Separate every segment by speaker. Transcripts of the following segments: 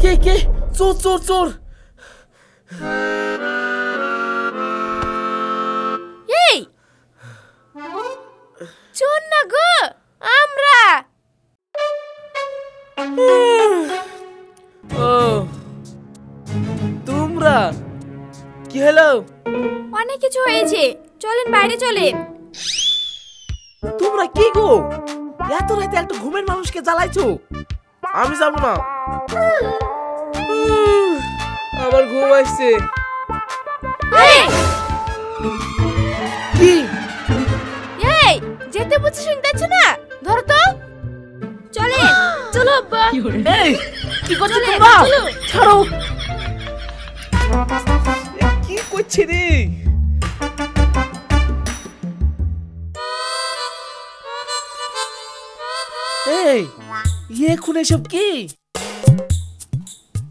Speaker 1: কে চোর চোর চোর।
Speaker 2: এই চোর না গো, আমরা।
Speaker 1: ও তোমরা, কি হলো?
Speaker 2: অনেক কিছু হয়েছে, চলেন বাইরে চলেন।
Speaker 1: তোমরা কি গো, এত রাতে একটা ঘুমের মানুষকে জ্বালাইছো? আমি যাব না, আমার ঘুম আসছে। কি
Speaker 2: এই যেতে বলছি শুনতেছ না? ধরো তো, চলেন। চলো আব্বা।
Speaker 1: এই কি করছো
Speaker 2: চলেন,
Speaker 1: তোমরা?
Speaker 2: চলো।
Speaker 1: ছাড়ো। কি করছে রে? এই এখন এসব কি?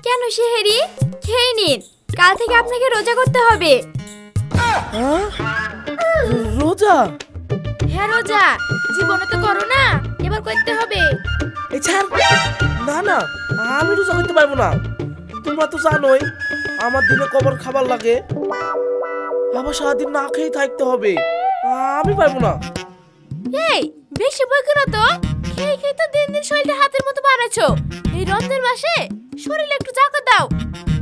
Speaker 2: কেন সেহেরি? খেয়ে নিন, কাল থেকে আপনাকে রোজা করতে হবে।
Speaker 1: হ্যাঁ? রোজা?
Speaker 2: হ্যাঁ রোজা, জীবনে তো করো না, এবার করতে হবে।
Speaker 1: এই ছাড়। না না, আমি রোজা করতে পারবো না। তোমরা তো জানোই আমার দিনে কবার খাবার লাগে, আবার সারাদিন না খেয়ে থাকতে হবে। আমি পারবো না।
Speaker 2: এই বেশি বইকে না তো, খেয়ে খেয়ে তো দিন দিন শরীরটা হাতের মতো বানাচ্ছো। এই রমজান মাসে শরীরে একটু জাকাত দাও।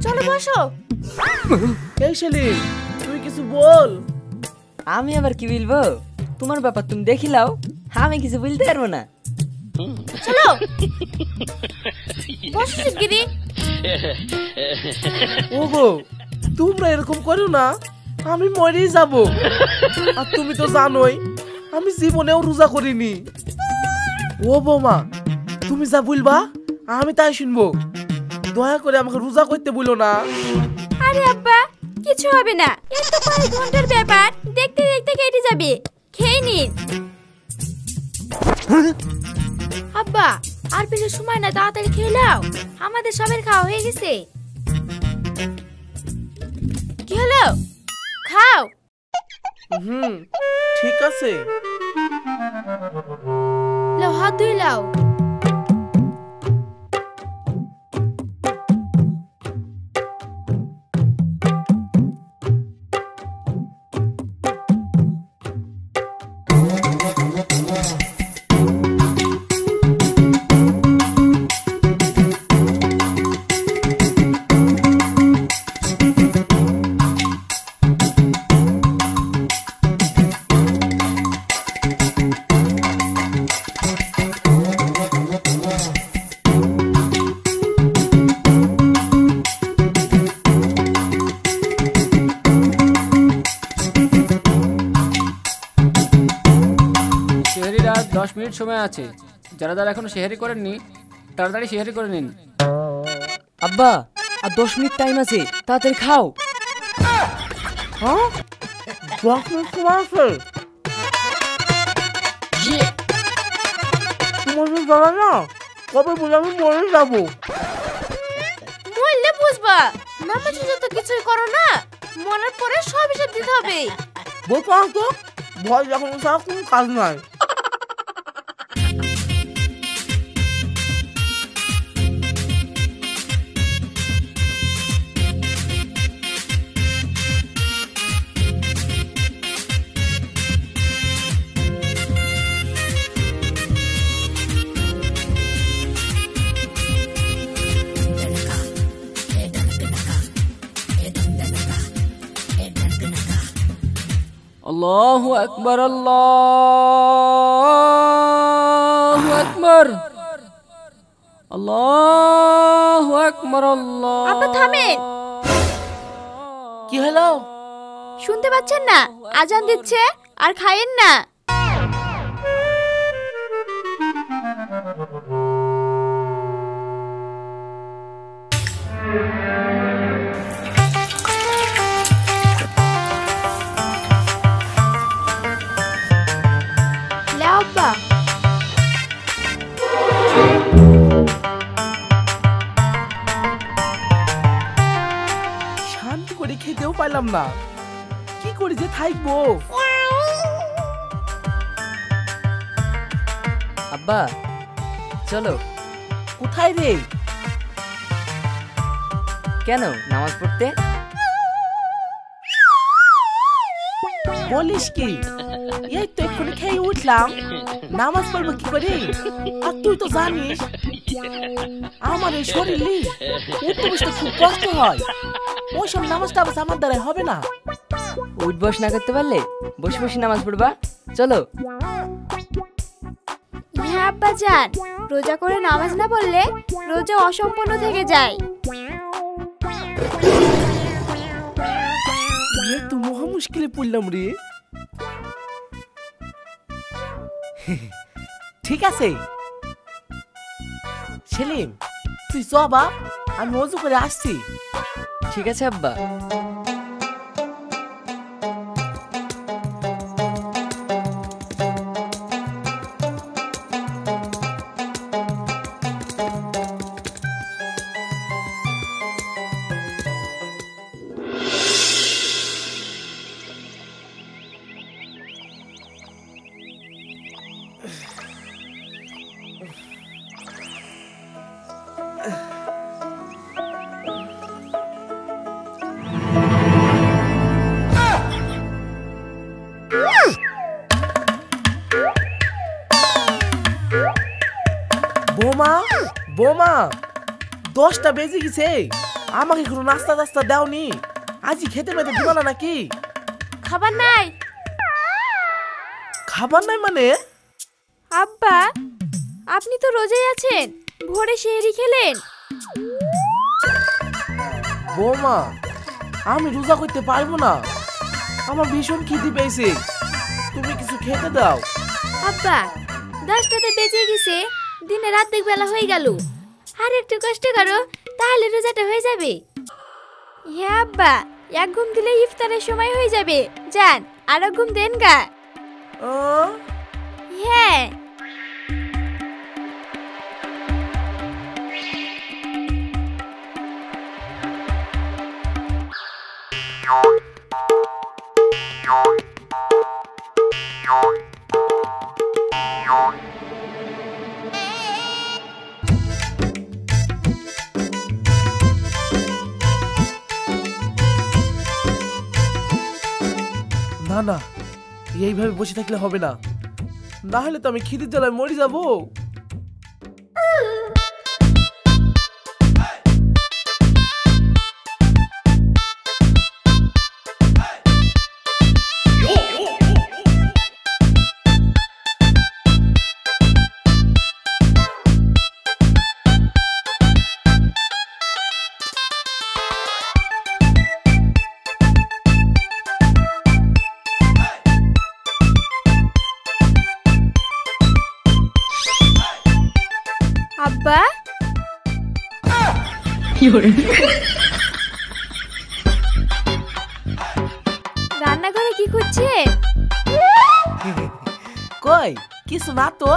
Speaker 2: চলো বসো।
Speaker 1: এই সেলিম, তুই কিছু বল।
Speaker 3: আমি আবার কি বলবো? তোমার ব্যাপার তুমি দেখিলাও, আমি কিছু বলতে পারবো না।
Speaker 2: চলো বসো শিগগিরি।
Speaker 1: ওগো, তোমরা এরকম করো না, আমি মরেই যাব। আর তুমি তো জানোই আমি জীবনেও রোজা করিনি। ও বৌমা, তুমি যা বলবা আমি তাই শুনবো। দয়া করে আমাকে রোজা করতে বলো না।
Speaker 2: আরে আব্বা, কিছু হবে না, এত কয়েক ঘন্টার ব্যাপার, দেখতে দেখতে কেটে যাবে। খেয়ে নিন। আব্বা আর বেশি সময় না, তাড়াতাড়ি খেয়ে নাও, আমাদের সবার খাওয়া হয়ে গেছে। কি হলো, খাও।
Speaker 1: ঠিক আছে।
Speaker 2: লাও হাত ধুয়ে লাও।
Speaker 4: সেহরির আর 10 মিনিট সময় আছে। যারা যারা এখনো সেহরি করেননি তাড়াতাড়ি সেহরি করে নিন।
Speaker 3: আব্বা আর 10 মিনিট টাইম আছে, তাড়াতাড়ি খাও।
Speaker 1: হ্যাঁ, 10 মিনিট সময় আছে? তোমাদের দাদা না কবে বলে আমি মরে যাবো।
Speaker 2: মরলে বুঝবা, নামাজে যত কিছুই করো না, মরার পরে সব হিসাব দিতে হবে।
Speaker 1: বোকা তো ভয় যখন ছাড়া কোনো কাজ নাই।
Speaker 4: আল্লাহু আকবার, আল্লাহু আকবার, আল্লাহু আকবার, আল্লাহ।
Speaker 2: আব্বা থামেন।
Speaker 1: কি হলো?
Speaker 2: শুনতে পাচ্ছেন না? আজান দিচ্ছে, আর খায়েন না। লাও আব্বা।
Speaker 1: শান্তি করে খেতেও পাইলাম না, কি করে যে থাকবো।
Speaker 3: আব্বা চলো।
Speaker 1: কোথায় রে?
Speaker 3: কেন নামাজ পড়তে?
Speaker 1: বলিস কি, এই তো এক্ষুনি খেয়ে উঠলাম, নামাজ পড়বো কি করে? আর তুই তো জানিস আমার এই শরীর উঠতে বসতে খুব কষ্ট হয়, ওইসব নামাজ টামাজ আমার দ্বারা হবে না।
Speaker 3: উঠ বস না করতে পারলে বসে বসে নামাজ পড়বা, চলো।
Speaker 2: হ্যাঁ আব্বা যান, রোজা করে নামাজ না পড়লে রোজা অসম্পূর্ণ থেকে যায়।
Speaker 1: তো মহা মুশকিলে পড়লাম রে। ঠিক আছে সেলিম, তুই চ বাপ, আমি ওযু করে আসছি।
Speaker 3: ঠিক আছে আব্বা।
Speaker 1: বোমা বোমা, 10টা বেজে গেছে, আমাকে কোনো নাস্তা টাস্তা দাওনি? আজই খেতে মেতে দিবা না নাকি?
Speaker 2: খাবার নাই।
Speaker 1: খাবার নাই মানে?
Speaker 2: আব্বা আপনি তো রোজাই আছেন, ভোরে সেহরি খেলেন।
Speaker 1: বৌমা আমি রোজা করতে পারবো না, আমার ভীষণ খিদে পেয়েছে, তুমি কিছু খেতে দাও।
Speaker 2: আব্বা 10টাতে বেজে গেছে, দিনে রাত বেলা হয়ে গেল, আর একটু কষ্ট করো তাহলে রোজাটা হয়ে যাবে। হ্যাঁ আব্বা, এক ঘুম দিলে ইফতারের সময় হয়ে যাবে, যান আর ঘুম দেন গা। হ্যাঁ
Speaker 1: না না, এইভাবে বসে থাকলে হবে না, না হলে তো আমি খিদের জ্বালায় মরে যাবো।
Speaker 2: আব্বা রান্নাঘরে কি করছে?
Speaker 1: কই কিছু না তো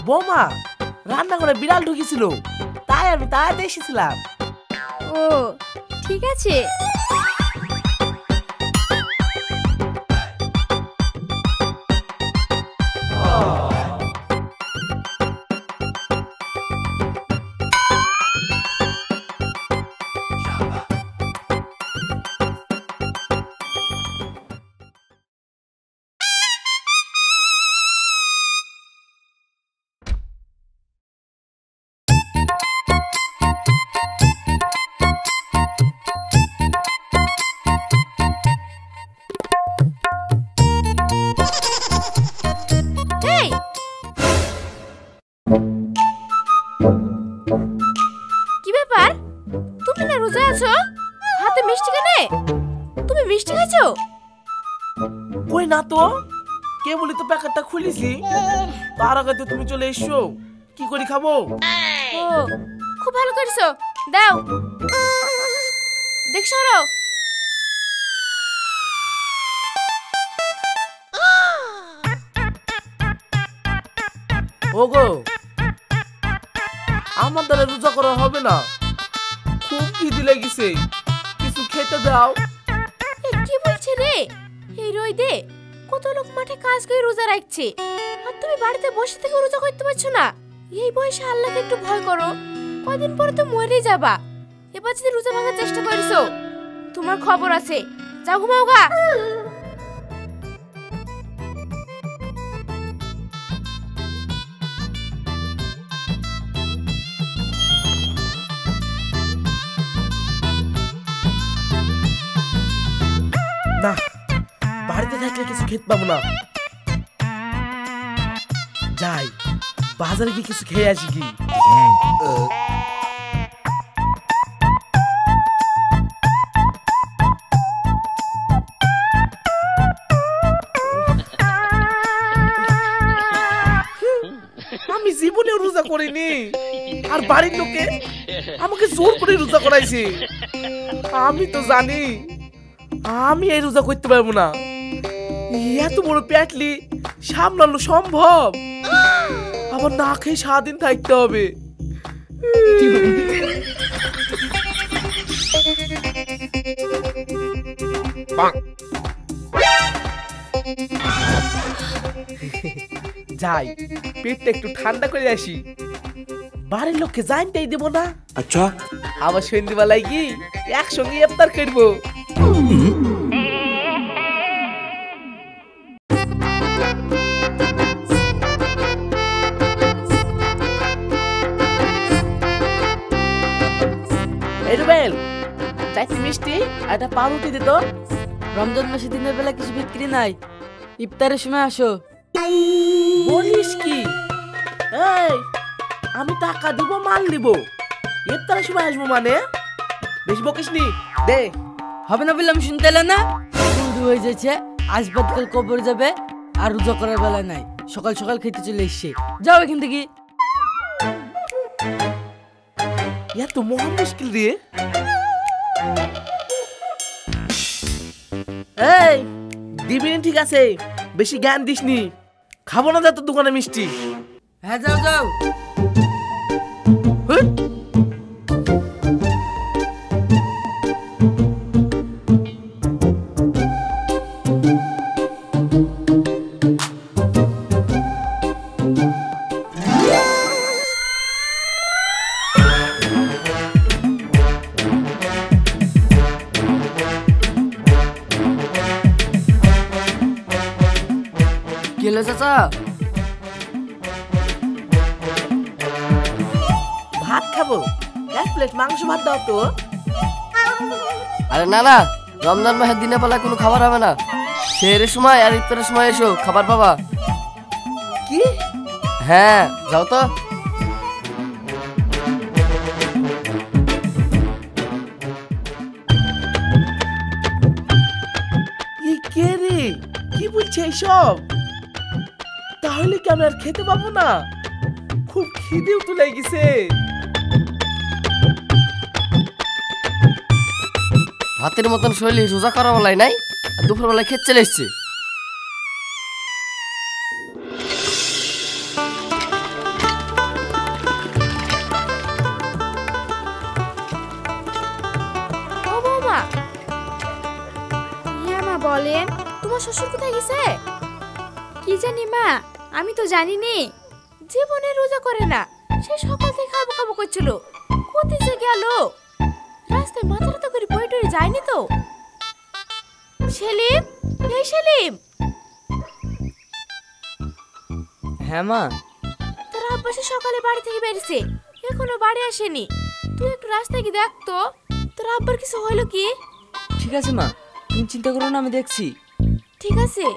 Speaker 1: বৌমা, রান্নাঘরে বিড়াল ঢুকেছিল, তাই আমি তাড়াতাড়ি এসেছিলাম।
Speaker 2: ও ঠিক আছে। কি ব্যাপার, তুমি না রোজা আছো, হাতে মিষ্টি কেনে? তুমি মিষ্টি খাচ্ছো?
Speaker 1: কই না তো, কে বলি তো প্যাকেটটা খুলেছি, তার আগে তো তুমি চলে এসছো, কি করে খাবো?
Speaker 2: ও খুব ভালো করেছো, দাও দেখ সরো।
Speaker 1: ওগো আমার দ্বারা রোজা করা হবে না, খুব খিদে লেগেছে, কিছু খেতে দাও।
Speaker 2: কি বলছে রে, এই রোদে কত লোক মাঠে কাজ করে রোজা রাখছে, আর তুমি বাড়িতে বসে থেকে রোজা করতে পারছো না? এই বয়সে আল্লাহকে একটু ভয় করো, কয়দিন পরে তো মরে যাবা, এবার যদি রোজা ভাঙার চেষ্টা করিস তোমার খবর আছে, যাও ঘুমাও গা।
Speaker 1: না, বাড়িতে থাকলে কিছু খেতে পাবো না। যাই বাজারে গিয়ে কিছু খেয়ে আসি কি। আমি জীবনে রোজা করিনি, আর বাড়ির লোকে আমাকে জোর করে রোজা করাইছে। আমি তো জানি আমি এই রোজা করতে পারবো না। এত বড় পেটলি সামলানো সম্ভব? আবার না খেয়ে সারাদিন থাকতে হবে। যাই পেটটা একটু ঠান্ডা করে আসি, বাড়ির লোককে জানতেই দেবো না।
Speaker 5: আচ্ছা,
Speaker 1: আবার সন্ধ্যেবেলায় কি একসঙ্গে ইফতার করবো। রুবেল, চারটি মিষ্টি আর একটা পাউরুটি দিত।
Speaker 3: রমজান মাসে দিনের বেলা কিছু বিক্রি নাই, ইফতারের সময় আসো।
Speaker 1: বলিস কি? এই আমি টাকা দিব, মাল দিব, ইফতারের সময় আসবো মানে? বেশি বকিস নি, দে।
Speaker 3: হবে না বললাম, শুনতে এলে না? শুরু হয়ে যাচ্ছে, আজ বাদ কাল কবর যাবে, আর রোজা করার বেলা নাই, সকাল সকাল খেতে চলে এসছে। যাও এখান থেকে।
Speaker 1: এত মহা মুশকিল রে। এই দিবি ঠিক আছে, বেশি জ্ঞান দিসনি। খাবো না যা তোর দোকানে মিষ্টি।
Speaker 3: হ্যাঁ যাও যাও। গেলে চাচা,
Speaker 1: ভাত খাবো, এক প্লেট মাংস ভাত দাও তো।
Speaker 6: আরে না না, রমজান মাসের দিনে বেলা কোনো খাবার হবে না। সেহরের সময় আর ইফতারের সময় এসো, খাবার পাবা।
Speaker 1: কি?
Speaker 6: হ্যাঁ যাও তো।
Speaker 1: কে রে, কি বলছে এইসব? তাহলে কি আমি আর খেতে পাবো না? খুব খিদেও তো লেগেছে।
Speaker 6: হাতের মতন শৈলী রোজা করার বেলায় নাই, আর দুপুর বেলায় খেতে চলে এসছে।
Speaker 2: ও বৌমা, মা বলেন তোমার শ্বশুর কোথায় গেছে? কি জানি মা, আমি তো জানি নি। জীবনে রোজা করে না, সে সকাল থেকে খাবো খাবো করছিল। কোথায় যে গেল? রাস্তায় মাথা ব্যথা করে পড়ে টড়ে যায়নি তো? সেলিম, এই সেলিম।
Speaker 3: হ্যাঁ মা।
Speaker 2: তোর আব্বা সে সকালে বাড়ি থেকে বেরিয়েছে, এখনো বাড়ি আসেনি। তুই একটু রাস্তায় গিয়ে দেখ তো, তোর আব্বার কিছু হলো কি?
Speaker 3: ঠিক আছে মা, তুমি চিন্তা করো না, আমি দেখছি।
Speaker 2: ঠিক আছে।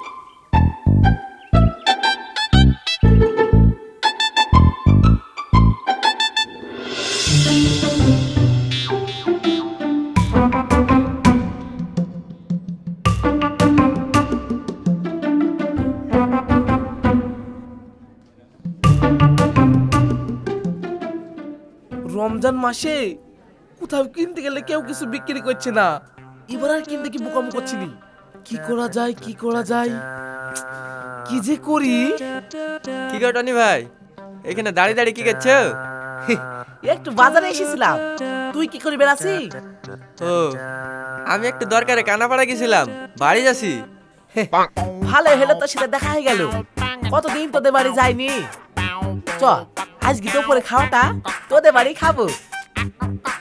Speaker 1: রমজান মাসে কোথাও কিনতে গেলে কেউ কিছু বিক্রি করছে না। এবার আর কিনতে কি বোকামো করছিনি। কি করা যায়, কি করা যায়, কি যে করি।
Speaker 5: কি গো টনি ভাই, এখানে দাঁড়িয়ে দাঁড়িয়ে কি করছো?
Speaker 1: একটু বাজারে এসেছিলাম, তুই কি করে বেড়াছি?
Speaker 5: ও, আমি একটু দরকারে কানাপাড়া গেছিলাম, বাড়ি যাচ্ছি।
Speaker 1: ভালো হলো, তোর সাথে দেখা হয়ে গেল। কতদিন তোদের বাড়ি যাইনি। চ আজকে দুপুরে খাওয়াটা তোদের বাড়ি খাবো।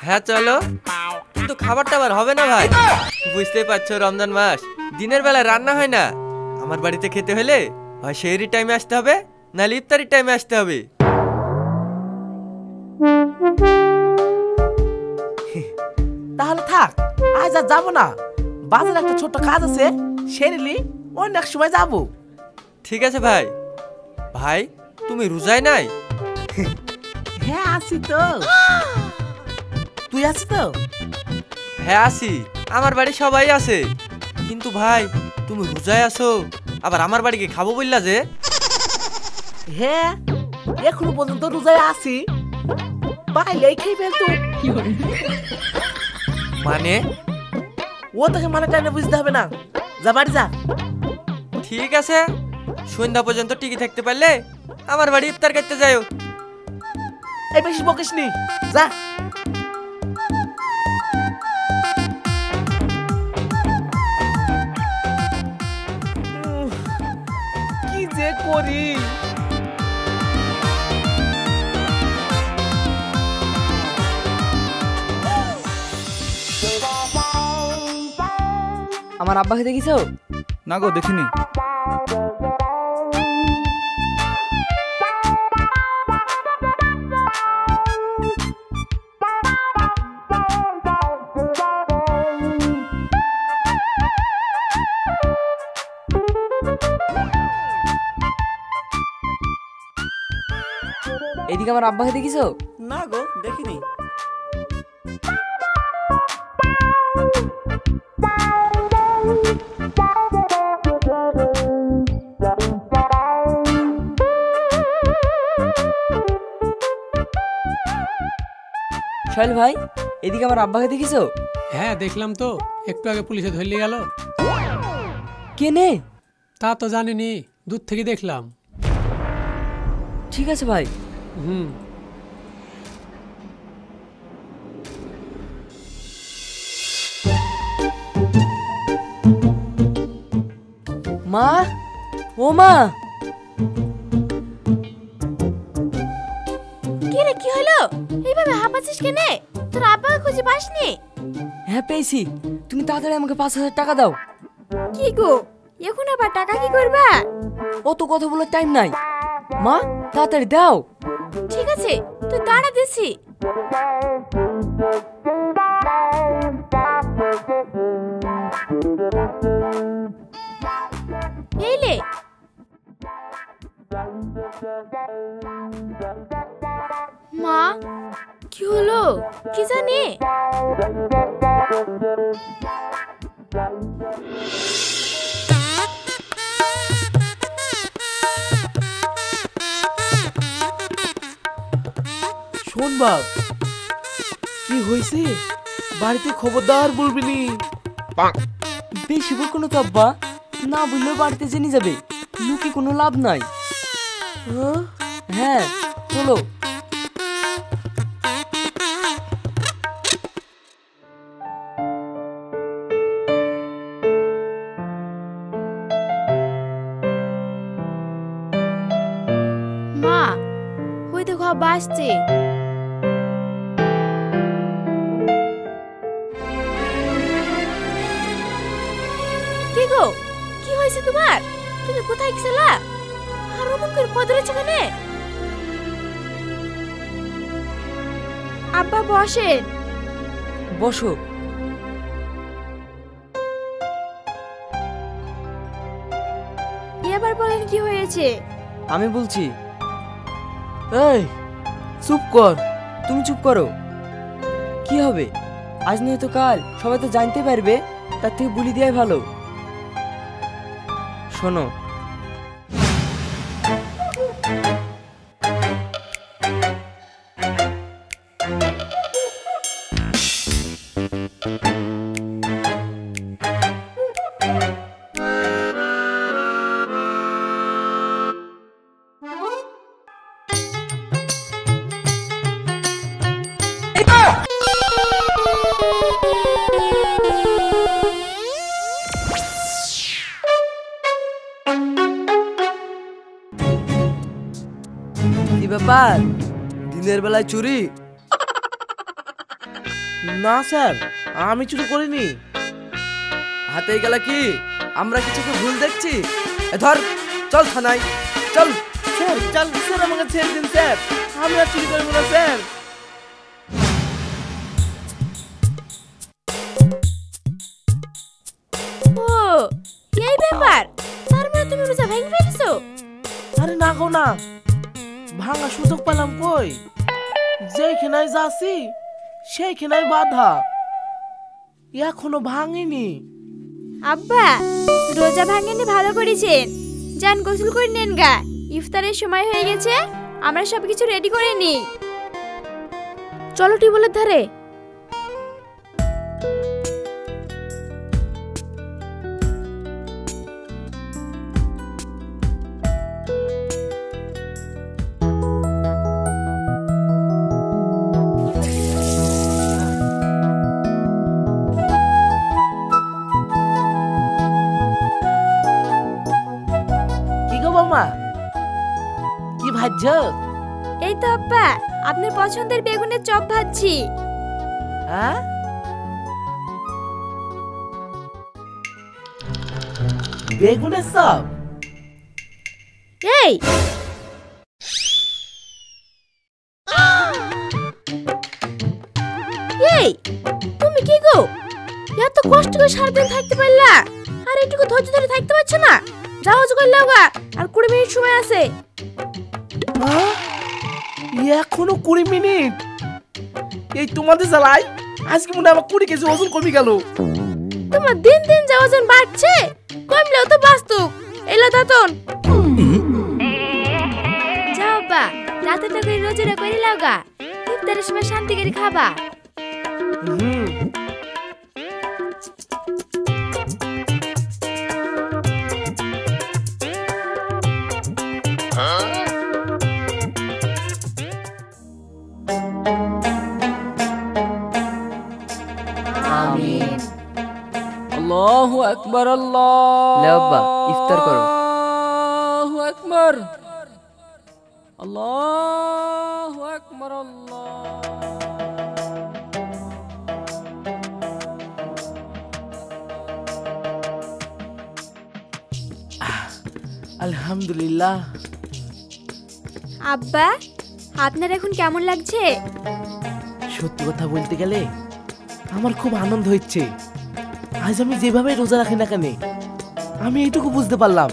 Speaker 5: হ্যাঁ চলো, কিন্তু খাবার টাবার হবে না ভাই। বুঝতেই পারছো রমজান মাস, দিনের বেলায় রান্না হয় না। আমার বাড়িতে খেতে হলে হয় সেহরির টাইমে আসতে হবে, নাহলে ইফতারির টাইমে আসতে হবে।
Speaker 1: তাহলে থাক, আজ আর যাবো না। বাজারে একটা ছোট্ট কাজ আছে, সেরিলি অন্য এক সময় যাবো।
Speaker 5: ঠিক আছে ভাই। ভাই তুমি রোজায় নাই?
Speaker 1: হ্যাঁ আছি তো। তুই আছিস তো?
Speaker 5: হ্যাঁ আছি, আমার বাড়ি সবাই আছে। কিন্তু ভাই তুমি রোজায় আছো, আবার আমার বাড়িকে খাবো বললা যে?
Speaker 1: হ্যাঁ, এখনো পর্যন্ত রোজায় আছি। পাইলেই খেয়ে ফেলতো।
Speaker 5: মানে?
Speaker 1: ও তোকে মানে টাইমে বুঝতে হবে না। যা বাড়ি যা।
Speaker 5: ঠিক আছে, সন্ধ্যা পর্যন্ত টিকে থাকতে পারলে আমার বাড়ি ইফতার করতে যাও।
Speaker 1: এই বেশি বকিস নি, যা। কি যে করি।
Speaker 3: আমার আব্বাকে দেখিছো?
Speaker 7: না গো, দেখিনি।
Speaker 3: এদিকে আমার আব্বাকে দেখিছো?
Speaker 1: না গো, দেখিনি।
Speaker 3: সোহেল ভাই, এদিকে আমার আব্বাকে দেখিছো?
Speaker 8: হ্যাঁ দেখলাম তো, একটু আগে পুলিশে ধরলে গেল।
Speaker 3: কেনে?
Speaker 8: তা তো জানিনি, দূর থেকে দেখলাম।
Speaker 3: ঠিক আছে ভাই।
Speaker 8: হুম।
Speaker 3: মা, ও মা।
Speaker 2: কি রে, কি হলো? এইভাবে হাঁপাচ্ছিস কেনে? তোর আব্বাকে খুঁজে পাসনি?
Speaker 3: হ্যাঁ পেয়েছি। তুমি তাড়াতাড়ি আমাকে 5,000 টাকা দাও।
Speaker 2: কি গো, এখন আবার টাকা কি করবা?
Speaker 3: অত কথা বলার টাইম নাই। মা তাড়াতাড়ি দাও।
Speaker 2: ঠিক আছে, তুই দাঁড়া দিছি। এইলে। মা, কি হলো? কি জানি?
Speaker 1: শোন বাপ, কি হয়েছে? বাড়িতে খবরদার বলবি নি।
Speaker 3: বেশি বলকো তো আব্বা, না বললেও বাড়িতে জেনে যাবে। লুকি কোনো লাভ নাই। হ্যাঁ চলো।
Speaker 2: মা, ওই দেখো আব্বা আসছে। কি গো, কি হয়েছে তোমার? তুমি কোথায় গেছিলা? আর অমন করে কদরেছ কেনে? আব্বা বসেন।
Speaker 3: বসো।
Speaker 2: এবার বলেন কি হয়েছে?
Speaker 3: আমি বলছি।
Speaker 1: এই চুপ কর।
Speaker 3: তুমি চুপ করো। কি হবে? আজ নয় তো কাল সবাই তো জানতে পারবে, তার থেকে বলি দেওয়াই ভালো। শোনো,
Speaker 6: কি ব্যাপার, দিনের বেলায় চুরি?
Speaker 1: না স্যার, আমি চুরি করিনি।
Speaker 6: হাতে গেলা কি আমরা কিছুকে ভুল দেখছি? ধর, চল থানায় চল।
Speaker 1: স্যার চল স্যার, আমাকে ছেড়ে দিন স্যার, আমি আর চুরি করবো না স্যার।
Speaker 2: ও এই ব্যাপার, তার মানে তুমি রোজা ভেঙে ফেলেছো?
Speaker 1: আরে না গো না, ভাঙা সুযোগ পেলাম কই? যেখানে যাচ্ছি সেইখানে বাধা, এখনো ভাঙিনি।
Speaker 2: আব্বা, রোজা ভাঙেনি ভালো করেছেন। যান গোসল করে নেন গা, ইফতারের সময় হয়ে গেছে। আমরা সবকিছু রেডি করে নি। চলো টিউবওয়েলের ধারে।
Speaker 1: কি গো বৌমা, কি ভাজছ?
Speaker 2: এই তো আব্বা, আপনার পছন্দের বেগুনের চপ ভাজছি।
Speaker 1: হ্যাঁ, বেগুনের চপ?
Speaker 2: এই এই তুমি কি গো, এত কষ্ট করে সারাদিন থাকতে পারলা আর একটু ধৈর্য ধরে থাকতে পারছো না? যাও জোগাড় লাওগা, আর 20 মিনিট সময় আছে।
Speaker 1: হ্যাঁ? এখনো 20 মিনিট? এই তোমাদের জ্বালায় আজকে মনে হয় আমার 20 কেজি ওজন কমে গেল।
Speaker 2: তোমার দিন দিন যা ওজন বাড়ছে, কমলেও তো বাস্তব। এলা দাতন যাও বা, রাতে তো করে রোজা করে লাওগা, ইফতারের সময় শান্তি করে খাবা।
Speaker 1: হুম,
Speaker 4: আল্লাহু আকবার, আল্লাহ।
Speaker 6: লে আব্বা, ইফতার করো।
Speaker 4: আল্লাহু আকবার, আল্লাহু আকবার, আল্লাহ।
Speaker 1: আলহামদুলিল্লাহ।
Speaker 2: আব্বা, আপনার এখন কেমন লাগছে?
Speaker 1: সত্যি কথা বলতে গেলে আমার খুব আনন্দ হচ্ছে। আজ আমি যেভাবে রোজা রাখি না কেন, আমি এইটুকু বুঝতে পারলাম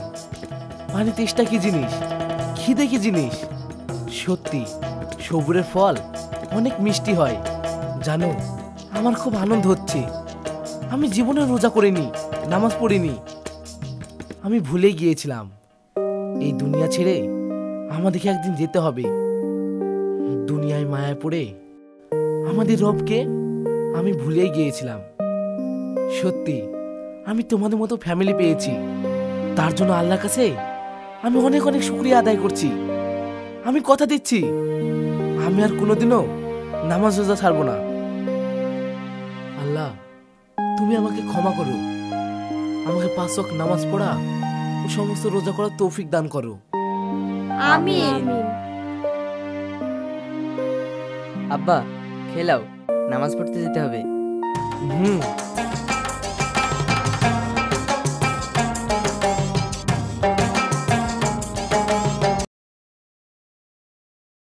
Speaker 1: মানে তেষ্টা কি জিনিস, খিদে কি জিনিস। সত্যি সবুরের ফল অনেক মিষ্টি হয় জানো। আমার খুব আনন্দ হচ্ছে। আমি জীবনে রোজা করিনি, নামাজ পড়িনি। আমি ভুলে গিয়েছিলাম এই দুনিয়া ছেড়ে আমাদেরকে একদিন যেতে হবে। দুনিয়ায় মায়া পড়ে আমাদের রবকে আমি ভুলেই গিয়েছিলাম। সত্যি আমি তোমাদের মতো ফ্যামিলি পেয়েছি, তার জন্য আল্লাহর কাছে আমি অনেক অনেক শুকরিয়া আদায় করছি। আমি কথা দিচ্ছি আমি আর কোনোদিনও নামাজ রোজা ছাড়বো না। আল্লাহ তুমি আমাকে ক্ষমা করো, আমাকে 5 ওয়াক্ত নামাজ পড়া ও সমস্ত রোজা করার তৌফিক দান করো।
Speaker 2: আমিন।
Speaker 6: আব্বা খেলাও, নামাজ পড়তে যেতে হবে।
Speaker 1: হুম।